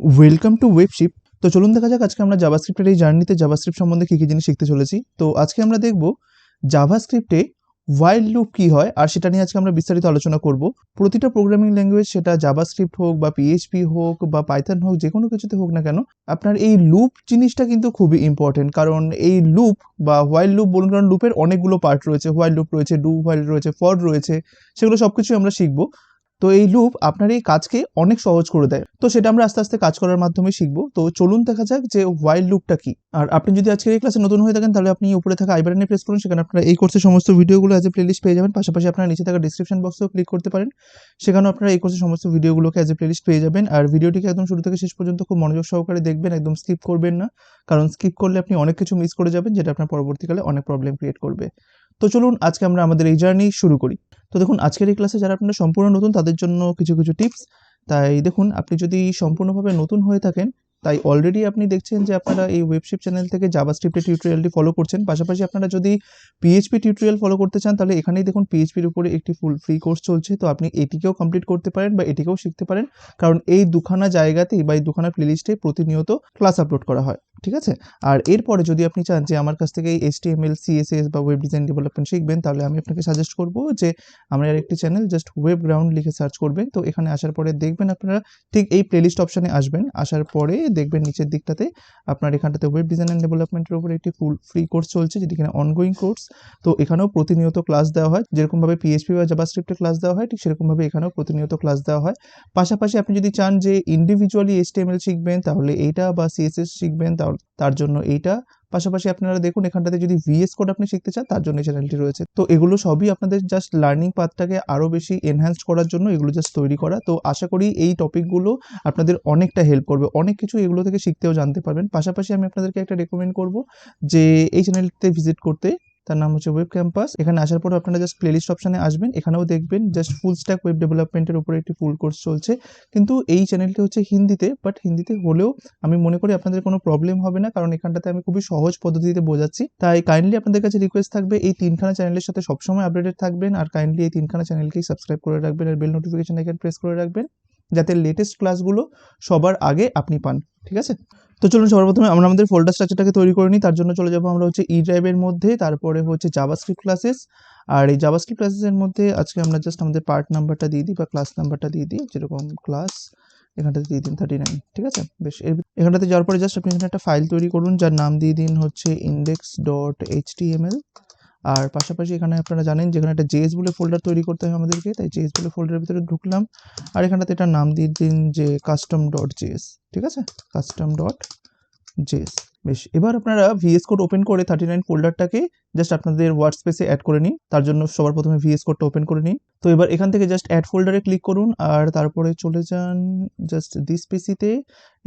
Welcome to ওয়েবশিপ। তো চলুন দেখা যাক আজকে আমরা জাভাস্ক্রিপ্টের এই জার্নিতে জাভাস্ক্রিপ্ট সম্বন্ধে কী কী জিনিস শিখতে চলেছি। তো আজকে আমরা দেখব জাভাস্ক্রিপ্টে হোয়াইল লুপ কী হয়, আর সেটা নিয়ে আজকে আমরা বিস্তারিত আলোচনা করব। প্রতিটা প্রোগ্রামিং ল্যাঙ্গুয়েজ, সেটা জাভাস্ক্রিপ্ট হোক বা পিএইচপি হোক বা পাইথন হোক, যে কোনো কিছুতে হোক না কেন, আপনার এই লুপ জিনিসটা কিন্তু খুবই ইম্পর্টেন্ট। কারণ এই লুপ বা হোয়াইল লুপ বলুন, কারণ লুপের অনেকগুলো পার্ট রয়েছে। হোয়াইল লুপ রয়েছে, ডু হোয়াইল রয়েছে, ফর রয়েছে, সেগুলো সব কিছুই আমরা শিখবো। তো এই লুপ আপনার এই কাজকে অনেক সহজ করে দেয়। তো সেটা আমরা আস্তে আস্তে কাজ করার মাধ্যমে শিখবো। তো চলুন দেখা যাক যে হোয়াইল লুপটা কি। আর আপনি যদি আজকের এই ক্লাসে নতুন হয়ে থাকেন, তাহলে আপনি উপরে থাকা আই বাটনে প্রেস করুন। সেখানে আপনারা এই কোর্সের সমস্ত ভিডিওগুলো অ্যাজ এ প্লেলিস্ট পেয়ে যাবেন। পাশাপাশি আপনারা নিচে থাকা ডিসক্রিপশন বক্সেও ক্লিক করতে পারেন, সেখানেও আপনারা এই কোর্সের সমস্ত ভিডিওগুলোকে অ্যাজ এ প্লেলিস্ট পেয়ে যাবেন। আর ভিডিওটিকে একদম শুরু থেকে শেষ পর্যন্ত খুব মনোযোগ সহকারে দেখবেন, একদম স্কিপ করবেন না। কারণ স্কিপ করলে আপনি অনেক কিছু মিস করে যাবেন, যেটা আপনার পরবর্তীকালে অনেক প্রবলেম ক্রিয়েট করবে। তো চলুন আজকে আমরা আমাদের এই জার্নি শুরু করি। তো দেখুন, আজকের এই ক্লাসে যারা আপনারা সম্পূর্ণ নতুন, তাদের জন্য কিছু কিছু টিপস। তাই দেখুন, আপনি যদি সম্পূর্ণভাবে নতুন হয়ে থাকেন, তাই অলরেডি আপনি দেখছেন যে আপনারা এই ওয়েবশিপ চ্যানেল থেকে জাভাস্ক্রিপ্টের টিউটোরিয়ালটি ফলো করছেন। পাশাপাশি আপনারা যদি পিএইচপি টিউটোরিয়াল ফলো করতে চান, তাহলে এখানেই দেখুন পিএইচপির উপরে একটি ফুল ফ্রি কোর্স চলছে। তো আপনি এটিকেও কমপ্লিট করতে পারেন বা এটিকেও শিখতে পারেন, কারণ এই দুখানা জায়গাতেই বা এই দুখানা প্লেলিস্টে প্রতিনিয়ত ক্লাস আপলোড করা হয়। ঠিক আছে? আর এরপরে যদি আপনি চান যে আমার কাছ থেকে এই HTML, CSS বা ওয়েব ডিজাইন ডেভেলপমেন্ট শিখবেন, তাহলে আমি আপনাকে সাজেস্ট করব যে আমার একটি চ্যানেল, জাস্ট ওয়েব গ্রাউন্ড লিখে সার্চ করবেন। তো এখানে আসার পরে দেখবেন আপনারা ঠিক এই প্লেলিস্ট অপশানে আসবেন। আসার পরে দেখবেন নিচের দিকটাতে আপনার এখানটাতে ওয়েব ডিজাইন অ্যান্ড ডেভেলপমেন্টের উপরে একটি ফুল ফ্রি কোর্স চলছে, যেটি কিনা অনগোয়িং কোর্স। তো এখানেও প্রতিনিয়ত ক্লাস দেওয়া হয়। যেরকমভাবে পিএইচপি বা জাভাস্ক্রিপ্টে ক্লাস দেওয়া হয়, ঠিক সেরকমভাবে এখানেও প্রতিনিয়ত ক্লাস দেওয়া হয়। পাশাপাশি আপনি যদি চান যে ইন্ডিভিজুয়ালি HTML শিখবেন, তাহলে এইটা, বা CSS শিখবেন, তার জন্য এইটা। পাশাপাশি আপনারা দেখুন এখানটাতে যদি VS কোড আপনি শিখতে চান, তার জন্য এই চ্যানেলটি রয়েছে। তো এগুলো সবই আপনাদের জাস্ট লার্নিং পাথটাকে আরও বেশি এনহ্যান্সড করার জন্য এগুলো জাস্ট তৈরি করা। তো আশা করি এই টপিকগুলো আপনাদের অনেকটা হেল্প করবে, অনেক কিছু এগুলো থেকে শিখতেও জানতে পারবেন। পাশাপাশি আমি আপনাদেরকে একটা রেকমেন্ড করব যে এই চ্যানেলটিতে ভিজিট করতে। তার নাম হচ্ছে ওয়েব ক্যাম্পাস। এখানে আসার পর আপনারা জাস্ট প্লেলিস্ট অপশানে আসবেন। এখানেও দেখবেন জাস্ট ফুল স্ট্যাক ওয়েব ডেভেলপমেন্টের উপরে একটি ফুল কোর্স চলছে। কিন্তু এই চ্যানেলটি হচ্ছে হিন্দিতে, বাট হিন্দিতে হলেও আমি মনে করি আপনাদের কোনো প্রবলেম হবে না, কারণ এখানটাতে আমি খুবই সহজ পদ্ধতিতে বোঝাচ্ছি। তাই কাইন্ডলি আপনাদের কাছে রিকোয়েস্ট থাকবে, এই তিনখানা চ্যানেলের সাথে সবসময় আপডেটেড থাকবেন। আর কাইন্ডলি এই তিনখানা চ্যানেলকেই সাবস্ক্রাইব করে রাখবেন, আর বেল নোটিফিকেশন আইকন প্রেস করে রাখবেন, যাতে লেটেস্ট ক্লাসগুলো সবার আগে আপনি পান। ঠিক আছে? তো চলুন সবার প্রথমে আমরা আমাদের ফোল্ডার স্ট্রাকচারটাকে তৈরি করে নিই। তার জন্য চলে যাবো আমরা হচ্ছে ড্রাইভের মধ্যে, তারপরে হচ্ছে জাভাস্ক্রিপ্ট ক্লাসেস। আর এই জাভাস্ক্রিপ্ট ক্লাসেসের মধ্যে আজকে আমরা জাস্ট আমাদের পার্ট নাম্বারটা দিয়ে দিই বা ক্লাস নাম্বারটা দিয়ে দিই, যেরকম ক্লাস এখানটাতে দিয়ে দিন 39। ঠিক আছে? বেশ, এখানটাতে যাওয়ার পরে জাস্ট আপনি এখানে একটা ফাইল তৈরি করুন, যার নাম দিয়ে দিন হচ্ছে index.html। আর পাশাপাশি এখানে আপনারা জানেন যেখানে একটা JS বলে ফোল্ডার তৈরি করতে হয় আমাদেরকে, তাই JS বলে ফোল্ডারের ভিতরে ঢুকলাম। আর এখানটাতে এটার নাম দিয়ে দিন যে custom.js। ঠিক আছে? custom.js। বেশ, এবার আপনারা VS কোড ওপেন করে 39 ফোল্ডারটাকে জাস্ট আপনাদের ওয়ার্ড স্পেসে অ্যাড করে নিন। তার জন্য সবার প্রথমে VS কোডটা ওপেন করে নিন। তো এবার এখান থেকে জাস্ট অ্যাড ফোল্ডারে ক্লিক করুন, আর তারপরে চলে যান জাস্ট দিস পিসিতে।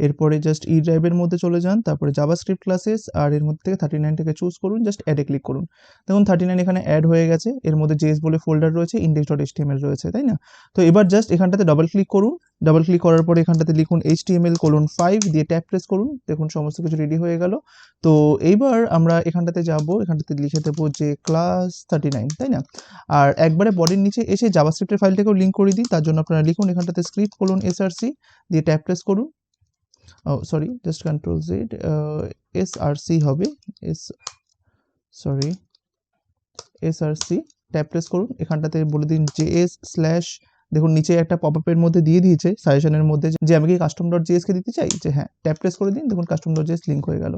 এরপরে জাস্ট ড্রাইভের মধ্যে চলে যান, তারপরে জাভাস্ক্রিপ্ট ক্লাসেস, আর এর মধ্যে থেকে 39টাকে চুজ করুন, জাস্ট অ্যাডে ক্লিক করুন। দেখুন 39 এখানে অ্যাড হয়ে গেছে। এর মধ্যে JS বলে ফোল্ডার রয়েছে, index.html রয়েছে, তাই না? তো এবার জাস্ট এখানটাতে ডাবল ক্লিক করুন। ডাবল ক্লিক করার পরে এখানটাতে লিখুন HTML:5 দিয়ে ট্যাব প্রেস করুন। দেখুন সমস্ত কিছু রেডি হয়ে গেল। তো এইবার আমরা এখানটাতে যাব, এখানটাতে লিখে দেবো যে ক্লাস 39, তাই না? আর একবারে বডির নিচে এসে জাভাস্ক্রিপ্টের ফাইলটাকেও লিঙ্ক করে দিই। তার জন্য আপনারা লিখুন এখানটাতে script:src দিয়ে ট্যাব প্রেস করুন। Sorry, just control Z, src হবে, src ট্যাব প্রেস করুন। এখানটাতে বলে দিন js স্ল্যাশ, দেখুন নিচে একটা পপআপের মধ্যে দিয়ে দিয়েছে সাজেশনের মধ্যে যে আমি কি custom.js কে দিতে চাই, যে হ্যাঁ, ট্যাব প্রেস করে দিন। দেখুন custom.js লিঙ্ক হয়ে গেল।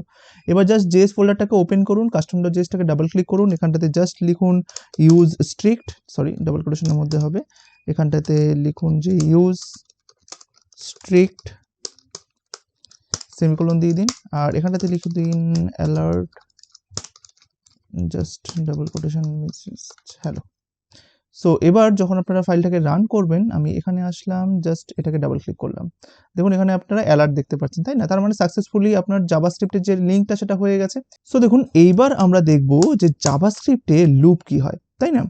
এবার জাস্ট JS ফোল্ডারটাকে ওপেন করুন, custom.js-টাকে ডাবল ক্লিক করুন। এখানটাতে জাস্ট লিখুন ইউজ স্ট্রিক্ট, সরি ডাবল কোটেশনের মধ্যে হবে। এখানটাতে লিখুন যে ইউজ স্ট্রিক্ট সেমিকোলন দিয়ে দিন। আর এখানটাতে লিখে দিন alert, just double quotation hello. So এবার যখন আপনারা ফাইলটাকে রান করবেন, আমি এখানে আসলাম, জাস্ট এটাকে ডাবল ক্লিক করলাম। দেখুন এখানে আপনারা অ্যালার্ট দেখতে পাচ্ছেন, তাই না? তার মানে সাকসেসফুলি আপনার জাভাস্ক্রিপ্টের যে লিঙ্কটা সেটা হয়ে গেছে। সো দেখুন এইবার আমরা দেখব যে জাভাস্ক্রিপ্টে লুপ কি হয়, তাই না?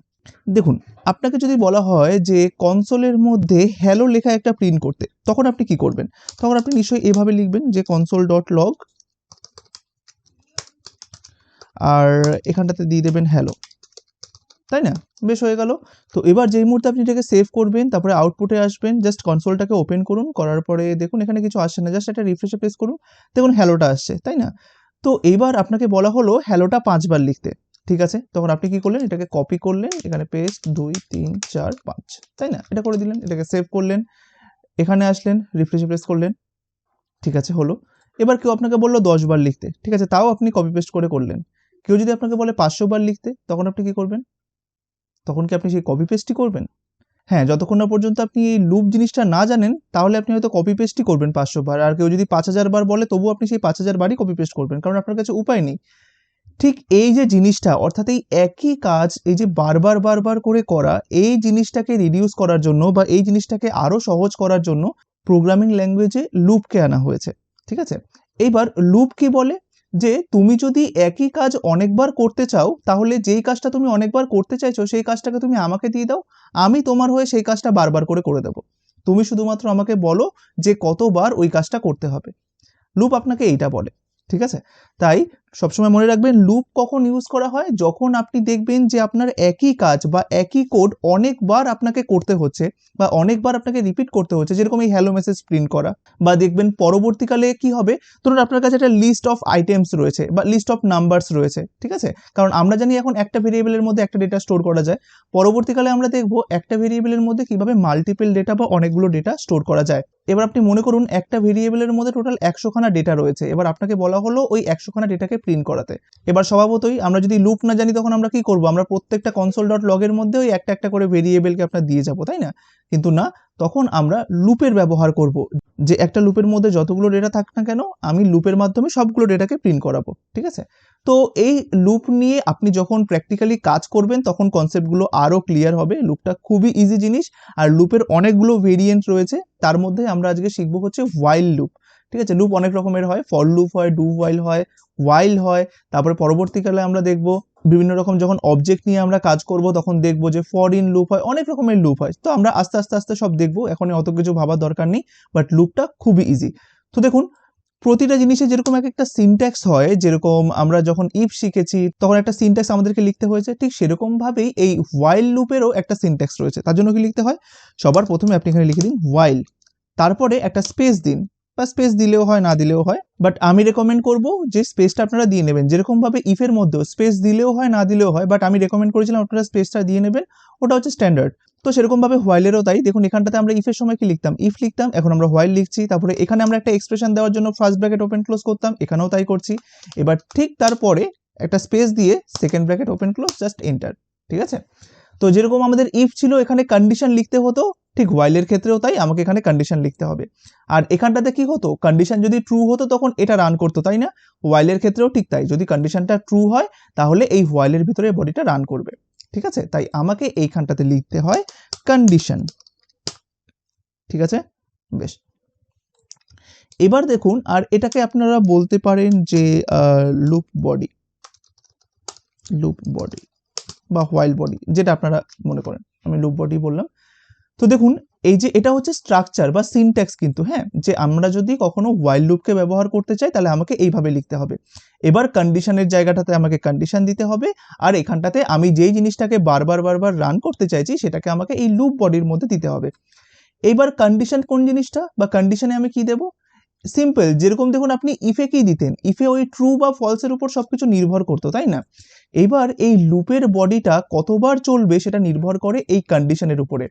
দেখুন, আপনাকে যদি বলা হয় যে কনসোলের মধ্যে হ্যালো লেখা একটা প্রিন্ট করতে, তখন আপনি কি করবেন? তখন আপনি নিশ্চয়ই এভাবে লিখবেন যে console.log, আর এখানটাতে দিয়ে দেবেন হ্যালো। তাই না? বেশ হয়ে গেল। তো এবার যেই মুহূর্তে আপনি এটাকে সেভ করবেন, তারপরে আউটপুটে আসবেন, জাস্ট কনসোলটাকে ওপেন করুন, করার পরে দেখুন এখানে কিছু আসছে না, জাস্ট একটা রিফ্রেশে প্রেস করুন, দেখুন হ্যালোটা আসছে, তাই না? তো এইবার আপনাকে বলা হলো হ্যালোটা 5 বার লিখতে, ঠিক আছে? তখন আপনি কি করলেন, এটাকে কপি করলেন, এখানে পেস্ট 2 3 4 5, তাই না? এটা করে দিলেন, এটাকে সেভ করলেন, এখানে আসলেন, রিফ্রেশে প্রেস করলেন, ঠিক আছে, হলো। এবার কেউ আপনাকে বলল 10 বার লিখতে, ঠিক আছে? তাও আপনি কপি পেস্ট করে করলেন। কেউ যদি আপনাকে বলে 500 বার লিখতে, তখন আপনি কি করবেন? তখন কি আপনি সেই কপি পেস্টই করবেন? হ্যাঁ, যতক্ষণ না পর্যন্ত আপনি এই লুপ জিনিসটা না জানেন, তাহলে আপনি হয়তো কপি পেস্টই করবেন 500 বার। আর কেউ যদি 5000 বার বলে, তবুও আপনি সেই 5000 বারই কপি পেস্ট করবেন। কারণ আপনার কাছে উপায় নেই। ঠিক এই যে জিনিসটা, অর্থাৎ এই একই কাজ এই যে বারবার করে করা, এই জিনিসটাকে রিডিউস করার জন্য বা এই জিনিসটাকে আরো সহজ করার জন্য প্রোগ্রামিং ল্যাঙ্গুয়েজে লুপকে আনা হয়েছে, ঠিক আছে? এইবার লুপ কি বলে, যে তুমি যদি একই কাজ অনেকবার করতে চাও, তাহলে যেই কাজটা তুমি অনেকবার করতে চাইছো সেই কাজটাকে তুমি আমাকে দিয়ে দাও, আমি তোমার হয়ে সেই কাজটা বারবার করে দেবো। তুমি শুধুমাত্র আমাকে বলো যে কতবার ওই কাজটা করতে হবে। লুপ আপনাকে এইটা বলে, ঠিক আছে? তাই সবসময় মনে রাখবেন, লুপ কখন ইউজ করা হয়, যখন আপনি দেখবেন যে আপনার একই কাজ বা একই কোড অনেকবার আপনাকে করতে হচ্ছে বা অনেকবার আপনাকে রিপিট করতে হচ্ছে, যেরকম এই হ্যালো মেসেজ প্রিন্ট করা, বা দেখবেন পরবর্তীকালে কি হবে, ধরুন আপনার কাছে একটা লিস্ট অফ আইটেমস রয়েছে বা লিস্ট অফ নাম্বারস রয়েছে, ঠিক আছে? কারণ আমরা জানি এখন একটা ভেরিয়েবলের মধ্যে একটা ডেটা স্টোর করা যায়। পরবর্তীকালে আমরা দেখব একটা ভেরিয়েবলের মধ্যে কিভাবে মাল্টিপল ডেটা বা অনেকগুলো ডেটা স্টোর করা যায়। এবার আপনি মনে করুন একটা ভেরিয়েবলের মধ্যে টোটাল 100 খানা ডেটা রয়েছে, এবার আপনাকে বলা হলো ওই 100 খানা ডেটাকে প্রিন্ট করাতে। এবার স্বভাবতই আমরা যদি লুপ না জানি, তখন আমরা কি করব, আমরা প্রত্যেকটা console.log এর মধ্যে ওই একটা করে ভেরিয়েবলকে আপনার দিয়ে যাব, তাই না? কিন্তু না, তখন আমরা লুপের ব্যবহার করব, যে একটা লুপের মধ্যে যতগুলো ডেটা থাক না কেন, আমি লুপের মাধ্যমে সবগুলো ডেটাকে প্রিন্ট করাবো, ঠিক আছে? তো এই লুপ নিয়ে আপনি যখন প্র্যাকটিক্যালি কাজ করবেন, তখন কনসেপ্টগুলো আরো ক্লিয়ার হবে। লুপটা খুবই ইজি জিনিস, আর লুপের অনেকগুলো ভেরিয়েন্ট রয়েছে। তার মধ্যে আমরা আজকে শিখবো হচ্ছে হোয়াইল লুপ, ঠিক আছে? লুপ অনেক রকমের হয়, ফর লুপ হয়, ডু হোয়াইল হয়, হোয়াইল হয়। তারপরে পরবর্তীকালে আমরা দেখব বিভিন্ন রকম যখন অবজেক্ট নিয়ে আমরা কাজ করব, তখন দেখব যে ফর ইন লুপ হয়, অনেক রকমের লুপ হয়। তো আমরা আস্তে আস্তে সব দেখবো, এখন অত কিছু ভাবার দরকার নেই, বাট লুপটা খুবই ইজি। তো দেখুন, প্রতিটা জিনিসে যেরকম একটা সিনট্যাক্স হয়, যেরকম আমরা যখন ইফ শিখেছি তখন একটা সিনট্যাক্স আমাদেরকে লিখতে হয়েছে, ঠিক সেরকম ভাবেই এই হোয়াইল লুপেরও একটা সিনট্যাক্স রয়েছে। তার জন্য কি লিখতে হয়, সবার প্রথমে আপনি এখানে লিখে দিন হোয়াইল, তারপরে একটা স্পেস দিন, বা স্পেস দিলেও হয় না দিলেও হয়, বাট আমি রেকমেন্ড করব যে স্পেসটা আপনারা দিয়ে নেবেন। যেরকম ভাবে ইফের মধ্যেও স্পেস দিলেও হয় না দিলেও হয়, বাট আমি রেকমেন্ড করেছিলাম আপনারা স্পেসটা দিয়ে নেবেন, ওটা হচ্ছে স্ট্যান্ডার্ড। তো সেরকম ভাবে হোয়াইলেরও তাই, দেখুন এখানটাতে আমরা ইফের সময় কি লিখতাম, ইফ লিখতাম, এখন আমরা হোয়াইল লিখছি। তারপরে এখানে আমরা একটা এক্সপ্রেশন দেওয়ার জন্য ফার্স্ট ব্র্যাকেট ওপেন ক্লোজ করতাম, এখানেও তাই করছি। এবার ঠিক তারপরে একটা স্পেস দিয়ে second bracket open close, just enter, ঠিক আছে? তো যেরকম আমাদের ইফ ছিল, এখানে কন্ডিশন লিখতে হতো, ঠিক হোয়াইলের ক্ষেত্রেও তাই, আমাকে এখানে কন্ডিশন লিখতে হবে। আর এখানটাতে কি হতো, কন্ডিশন যদি ট্রু হতো তখন এটা রান করতো, তাই না? হোয়াইলের ক্ষেত্রেও ঠিক তাই, যদি কন্ডিশনটা ট্রু হয় তাহলে এই হোয়াইলের ভিতরে বডিটা রান করবে, ঠিক আছে? তাই আমাকে এইখানটাতে লিখতে হয় কন্ডিশন, ঠিক আছে? বেশ, এবার দেখুন, আর এটাকে আপনারা বলতে পারেন যে লুপ বডি, লুপ বডি বা হোয়াইল বডি, যেটা আপনারা মনে করেন, আমি লুপ বডি বললাম। তো দেখুন, এই যে এটা হচ্ছে স্ট্রাকচার বা সিনট্যাক্স কিন্তু, হ্যাঁ, যে আমরা যদি কখনো হোয়াইল লুপকে ব্যবহার করতে চাই, তাহলে আমাকে এইভাবে লিখতে হবে। এবার কন্ডিশনের জায়গাটাতে আমাকে কন্ডিশন দিতে হবে, আর এখানটাতে আমি যেই জিনিসটাকে বারবার রান করতে চাইছি, সেটাকে আমাকে এই লুপ বডির মধ্যে দিতে হবে। এইবার কন্ডিশন কোন জিনিসটা, বা কন্ডিশনে আমি কি দেব, সিম্পল, যেরকম দেখুন আপনি ইফে কি দিতেন, ইফে ওই ট্রু বা ফলসের উপর সবকিছু নির্ভর করতো, তাই না? এবার এই লুপের বডিটা কতবার চলবে সেটা নির্ভর করে এই কন্ডিশনের উপরে।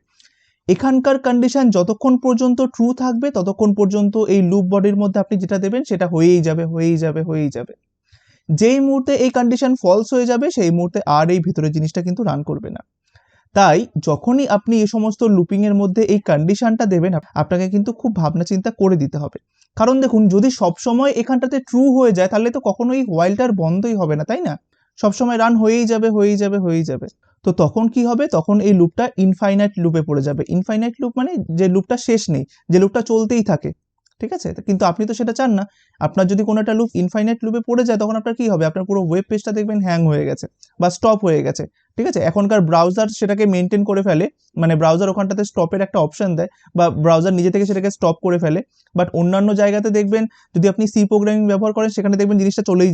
এখানকার কন্ডিশন যতক্ষণ পর্যন্ত ট্রু থাকবে, ততক্ষণ পর্যন্ত এই লুপ বডির মধ্যে আপনি যেটা দেবেন সেটা হয়েই যাবে। যেই মুহূর্তে এই কন্ডিশন ফলস হয়ে যাবে, সেই মুহূর্তে আর এই ভিতরের জিনিসটা কিন্তু রান করবে না। তাই যখনই আপনি এই সমস্ত লুপিং এর মধ্যে এই কন্ডিশনটা দেবেন, আপনাকে কিন্তু খুব ভাবনা চিন্তা করে দিতে হবে। কারণ দেখুন, যদি সবসময় এখানটাতে ট্রু হয়ে যায়, তাহলে তো কখনোই হোয়াইলটার বন্ধই হবে না, তাই না? সবসময় রান হয়েই যাবে। তো তখন কি হবে, তখন এই লুপটা ইনফাইনাইট লুপে পড়ে যাবে। ইনফাইনাইট লুপ মানে যে লুপটা শেষ নেই, যে লুপটা চলতেই থাকে, ঠিক আছে? কিন্তু আপনি তো সেটা চান না। আপনার যদি কোনো একটা লুপ ইনফাইনাইট লুপে পড়ে যায়, তখন আপনার কি হবে, আপনার পুরো ওয়েব পেজটা দেখবেন হ্যাং হয়ে গেছে বা স্টপ হয়ে গেছে, ঠিক আছে, এখনকার ব্রাউজার সেটাকে মেনটেন করে ফেলে, মানে ব্রাউজার ওখানটাতে স্টপের একটা অপশন দেয় বা ব্রাউজার নিজে থেকে সেটাকে স্টপ করে ফেলে। বাট অন্যান্য জায়গাতে দেখবেন যদি আপনি সি প্রোগ্রামিং ব্যবহার করেন সেখানে দেখবেন জিনিসটা চলেই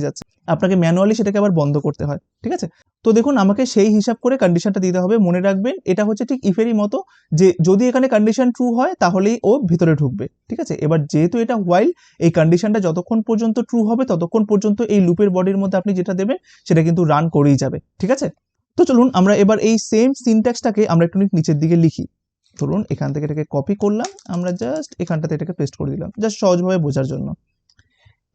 যাচ্ছে, আপনাকে ম্যানুয়ালি সেটাকে আবার বন্ধ করতে হয়। ঠিক আছে, তো দেখুন আমাকে সেই হিসাব করে কন্ডিশনটা দিতে হবে। মনে রাখবেন এটা হচ্ছে ঠিক ইফেরই মতো, যে যদি এখানে কন্ডিশন ট্রু হয় তাহলেই ও ভিতরে ঢুকবে। ঠিক আছে, এবার যেহেতু এটা হোয়াইল, এই কন্ডিশনটা যতক্ষণ পর্যন্ত ট্রু হবে ততক্ষণ পর্যন্ত এই লুপের বডির মধ্যে আপনি যেটা দেবেন সেটা কিন্তু রান করেই যাবে। ঠিক আছে, তো চলুন আমরা এবার এই সেম সিনট্যাক্সটাকে আমরা একটু নিচের দিকে লিখি। ধরুন এখান থেকে এটাকে কপি করলাম, আমরা জাস্ট এখানটাতে এটাকে পেস্ট করে দিলাম, জাস্ট সহজভাবে বোঝার জন্য।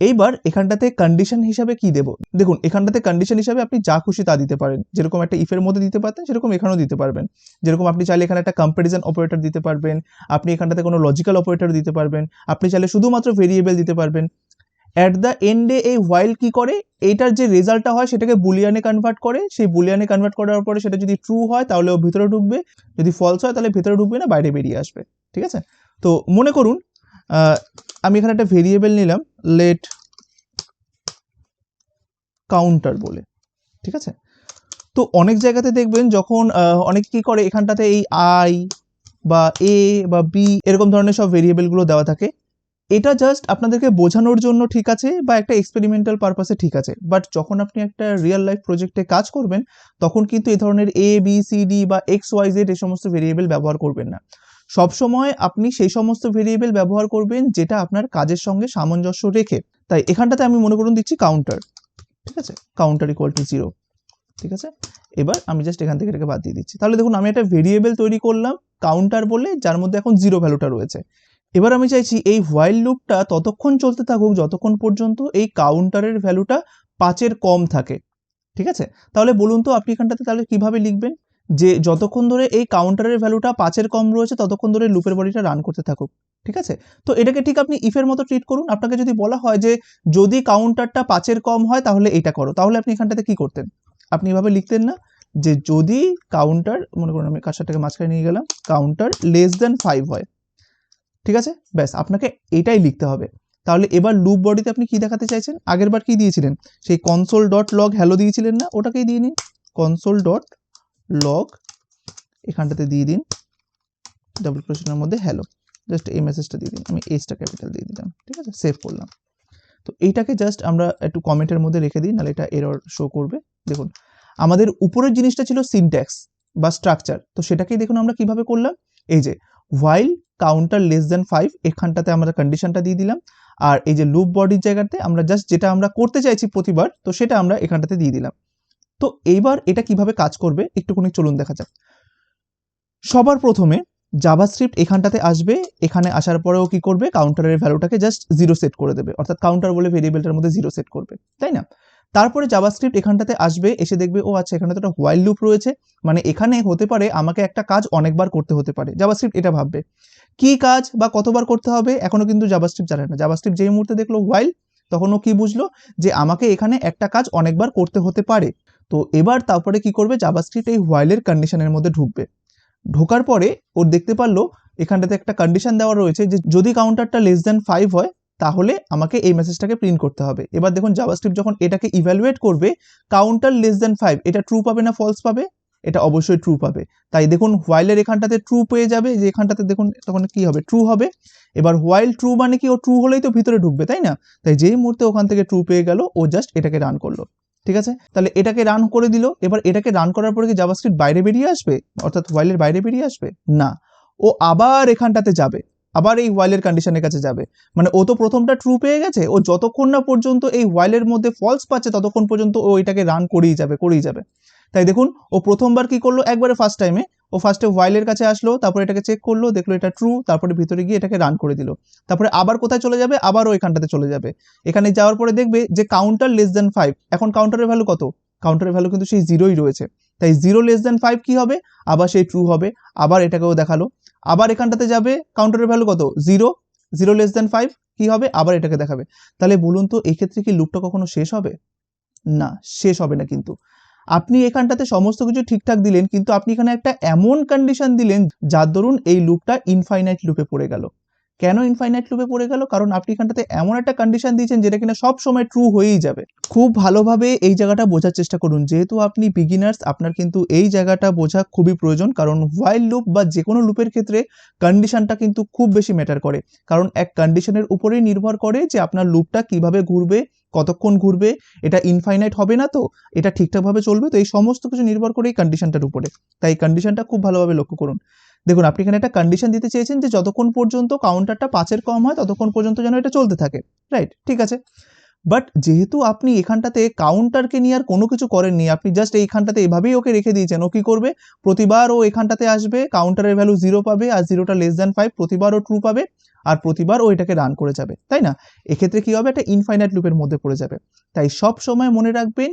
এইবার এখানটাতে কন্ডিশন হিসাবে কি দেব, দেখুন এখানটাতে কন্ডিশন হিসাবে আপনি যা খুশি তা দিতে পারেন, যেরকম একটা ইফের মধ্যে দিতে পারতেন সেরকম এখানেও দিতে পারবেন। যেরকম আপনি চাইলে এখানে একটা কম্প্যারিজন অপারেটর দিতে পারবেন, আপনি এখানটাতে কোনো লজিক্যাল অপারেটর দিতে পারবেন, আপনি চাইলে শুধুমাত্র ভেরিয়েবল দিতে পারবেন। অ্যাট দ্য এন্ডে এই হোয়াইল কি করে, এইটার যে রেজাল্টটা হয় সেটাকে বুলিয়ানে কনভার্ট করে, সেই বুলিয়ানে কনভার্ট করার পরে সেটা যদি ট্রু হয় তাহলে ও ভিতরে ঢুকবে, যদি ফলস হয় তাহলে ভিতরে ঢুকবে না, বাইরে বেরিয়ে আসবে। ঠিক আছে, তো মনে করুন আমি এখানে একটা ভেরিয়েবল নিলাম লেট কাউন্টার বলে। ঠিক আছে, তো অনেক জায়গাতে দেখবেন যখন অনেকে কি করে এখানটাতে এই আই বা এ বা বি এরকম ধরনের সব ভেরিয়েবলগুলো দেওয়া থাকে, এটা জাস্ট আপনাদেরকে বোঝানোর জন্য ঠিক আছে বা একটা এক্সপেরিমেন্টাল পারপাসে ঠিক আছে, বাট যখন আপনি একটা রিয়েল লাইফ প্রজেক্টে কাজ করবেন তখন কিন্তু এই ধরনের এ বি সি ডি বা এক্স ওয়াই জেড এই সমস্ত ভেরিয়েবল ব্যবহার করবেন না। সবসময় আপনি সেই সমস্ত ভেরিয়েবল ব্যবহার করবেন যেটা আপনার কাজের সঙ্গে সামঞ্জস্য রেখে। তাই এখানটাতে আমি মনে করুন দিচ্ছি কাউন্টার। ঠিক আছে, কাউন্টার ইকুয়াল টু 0। ঠিক আছে, এবার আমি জাস্ট এখান থেকে এটাকে বাদ দিয়ে দিচ্ছি। তাহলে দেখুন আমি একটা ভেরিয়েবল তৈরি করলাম কাউন্টার বলে, যার মধ্যে এখন 0 ভ্যালুটা রয়েছে। এবার আমি চাইছি এই হোয়াইল লুপটা ততক্ষণ চলতে থাকুক যতক্ষণ পর্যন্ত এই কাউন্টারের ভ্যালুটা 5-এর কম থাকে। ঠিক আছে, তাহলে বলুন তো আপনি এখানটাতে তাহলে কিভাবে লিখবেন, যে যতক্ষণ ধরে এই কাউন্টারের ভ্যালুটা 5-এর কম রয়েছে ততক্ষণ ধরে লুপের বডিটা রান করতে থাকুক। ঠিক আছে, তো এটাকে ঠিক আপনি ইফের মতো ট্রিট করুন। আপনাকে যদি বলা হয় যে যদি কাউন্টারটা 5-এর কম হয় তাহলে এটা করো, তাহলে আপনি এখানটাতে কি করতেন, আপনি এভাবে লিখতেন না যে যদি কাউন্টার, মনে করুন আমি কাজটাকে মাঝখানে নিয়ে গেলাম, কাউন্টার লেস দেন 5 হয়। ঠিক আছে, ব্যাস আপনাকে এটাই লিখতে হবে। তাহলে এবার লুপ বডিতে আপনি কি দেখাতে চাইছেন, আগের বার কি দিয়েছিলেন, সেই কনসোল ডট লগ হ্যালো দিয়েছিলেন না, ওটাকেই দিয়ে নিন, কনসোল ডট লগ এখানটাতে দিয়ে দিন ডাবল কোটেশনের মধ্যে হ্যালো, জাস্ট এই মেসেজটা দিয়ে দিন, আমি এসটা ক্যাপিটাল দিয়ে দিলাম। ঠিক আছে, সেভ করলাম। তো এইটাকে জাস্ট আমরা একটু কমেন্টের মধ্যে রেখে দিই, নাহলে এটা এরর শো করবে। দেখুন আমাদের উপরের জিনিসটা ছিল সিনট্যাক্স বা স্ট্রাকচার, তো সেটাকেই দেখুন আমরা কিভাবে করলাম, এই যে হোয়াইল কাউন্টার লেস দেন 5 এখানটাতে আমরা কন্ডিশনটা দিয়ে দিলাম, আর এই যে লুপ বডির জায়গাতে আমরা জাস্ট যেটা আমরা করতে চাইছি প্রতিবার, তো সেটা আমরা এখানটাতে দিয়ে দিলাম। তো এইবার এটা কিভাবে কাজ করবে একটুখানি চলুন দেখা যাক। সবার প্রথমে জাভাস্ক্রিপ্ট এখানটাতে আসবে, এখানে আসার পরেও কি করবে, কাউন্টারের ভ্যালুটাকে জাস্ট 0 সেট করে দেবে, অর্থাৎ কাউন্টার বলে ভেরিয়েবলটার মধ্যে 0 সেট করবে, তাই না। তারপরে জাভাস্ক্রিপ্ট এখানটাতে আসবে, এসে দেখবে ও আচ্ছা এখানে তো একটা হোয়াইল লুপ রয়েছে, মানে এখানে হতে পারে আমাকে একটা কাজ অনেকবার করতে হতে পারে। জাভাস্ক্রিপ্ট এটা ভাববে কি কাজ বা কতবার করতে হবে, এখনো কিন্তু জাভাস্ক্রিপ্ট জানে না। জাভাস্ক্রিপ্ট যেই মুহূর্তে দেখলো হোয়াইল, তখন ও কি বুঝলো যে আমাকে এখানে একটা কাজ অনেকবার করতে হতে পারে। তো এবার তারপরে কি করবে, জাভাস্ক্রিপ্ট এই হোয়াইলের কন্ডিশনের মধ্যে ঢুকবে। ঢোকার পরে ওর দেখতে পারলো এখানটাতে একটা কন্ডিশন দেওয়া রয়েছে যে যদি কাউন্টারটা লেস দেন 5 হয় তাহলে আমাকে এই মেসেজটাকে প্রিন্ট করতে হবে। এবার দেখুন জাভাস্ক্রিপ্ট যখন এটাকে ইভ্যালুয়েট করবে, কাউন্টার লেস দেন 5 এটা ট্রু পাবে না ফলস পাবে, এটা অবশ্যই ট্রু পাবে। তাই দেখুন হোয়াইলের এখানটাতে ট্রু পেয়ে যাবে, যে এখানটাতে দেখুন তখন কি হবে, ট্রু হবে। এবার হোয়াইল ট্রু মানে কি, ও ট্রু হলেই তো ভিতরে ঢুকবে, তাই না। তাই যেই মুহূর্তে ওখান থেকে ট্রু পেয়ে গেল ও জাস্ট এটাকে রান করলো। ঠিক আছে, তাহলে এটাকে রান করে দিল। এবার এটাকে রান করার পরে কি জাভাস্ক্রিপ্ট বাইরে বেরিয়ে আসবে, অর্থাৎ হোয়াইলের বাইরে বেরিয়ে আসবে না, ও আবার এখানটাতে যাবে, আবার এই হোয়াইলের কন্ডিশনের কাছে যাবে। মানে ও তো প্রথমটা ট্রু পেয়ে গেছে, ও যতক্ষণ না পর্যন্ত এই হোয়াইলের মধ্যে ফলস পাচ্ছে ততক্ষণ পর্যন্ত ও এটাকে রান করেই যাবে। তাই দেখুন ও প্রথমবার কি করলো, একবারে ফার্স্ট টাইমে ও ফার্স্টে হোয়াইলের কাছে আসলো, তারপরে এটাকে চেক করলো, দেখলো এটা ট্রু, তারপরে ভিতরে গিয়ে এটাকে রান করে দিল। তারপরে আবার কোথায় চলে যাবে, আবারও এখানটাতে চলে যাবে। এখানে যাওয়ার পরে দেখবে যে কাউন্টার লেস দেন 5, এখন কাউন্টারের ভ্যালু কত, কাউন্টারের ভ্যালু কিন্তু সেই 0ই রয়েছে। তাই 0 লেস দেন 5 কি হবে, আবার সেই ট্রু হবে, আবার এটাকেও দেখালো। আবার এখানটাতে যাবে, কাউন্টারের ভ্যালু কত 0 লেস দেন 5 কি হবে, আবার এটাকে দেখাবে। তাহলে বলুন তো এক্ষেত্রে কি লুপটা কখনো শেষ হবে, না শেষ হবে না। কিন্তু আপনি এখানটাতে সমস্ত কিছু ঠিকঠাক দিলেন, কিন্তু আপনি এখানে একটা এমন কন্ডিশন দিলেন যার দরুন এই লুপটা ইনফাইনাইট লুপে পড়ে গেল। কেন ইনফাইনাইট লুপে পড়ে গেল? কারণ আপনি এখানটাতে এমন একটা কন্ডিশন দিয়েছেন যেটা কিনা সব সময় ট্রু হয়েই যাবে। খুব ভালোভাবে এই জায়গাটা বোঝার চেষ্টা করুন। যেহেতু আপনি বিগিনার্স, আপনার কিন্তু এই জায়গাটা বোঝা খুবই প্রয়োজন। কারণ হোয়াইল লুপ বা যে কোনো লুপের ক্ষেত্রে কন্ডিশনটা কিন্তু খুব বেশি ম্যাটার করে। কারণ এক কন্ডিশনের উপরেই নির্ভর করে যে আপনার লুপটা কিভাবে ঘুরবে, কতক্ষণ ঘুরবে, এটা ইনফাইনাইট হবে না তো, এটা ঠিকঠাকভাবে চলবে তো, এই সমস্ত কিছু নির্ভর করে এই কন্ডিশনটার উপরে। তাই কন্ডিশনটা খুব ভালোভাবে লক্ষ্য করুন। দেখুন আপনি এখানে একটা কন্ডিশন দিতে চেয়েছেন যে যতক্ষণ পর্যন্ত কাউন্টারটা 5-এর কম হয় ততক্ষণ পর্যন্ত যেন এটা চলতে থাকে, রাইট? ঠিক আছে। বাট যেহেতু আপনি এখানটাতে কাউন্টারকে নিয়ে আর কোনো কিছু করেননি, আপনি জাস্ট এইখানটাতে এভাবেই ওকে রেখে দিয়েছেন, ও কি করবে? প্রতিবার ও এখানটাতে আসবে, কাউন্টারের ভ্যালু 0 পাবে, আর 0টা লেস দ্যান 5, প্রতিবার ও ট্রু পাবে, আর প্রতিবার ও এটাকে রান করে যাবে, তাই না? এক্ষেত্রে কি হবে? একটা ইনফাইনাইট লুপের মধ্যে পড়ে যাবে। তাই সব সময় মনে রাখবেন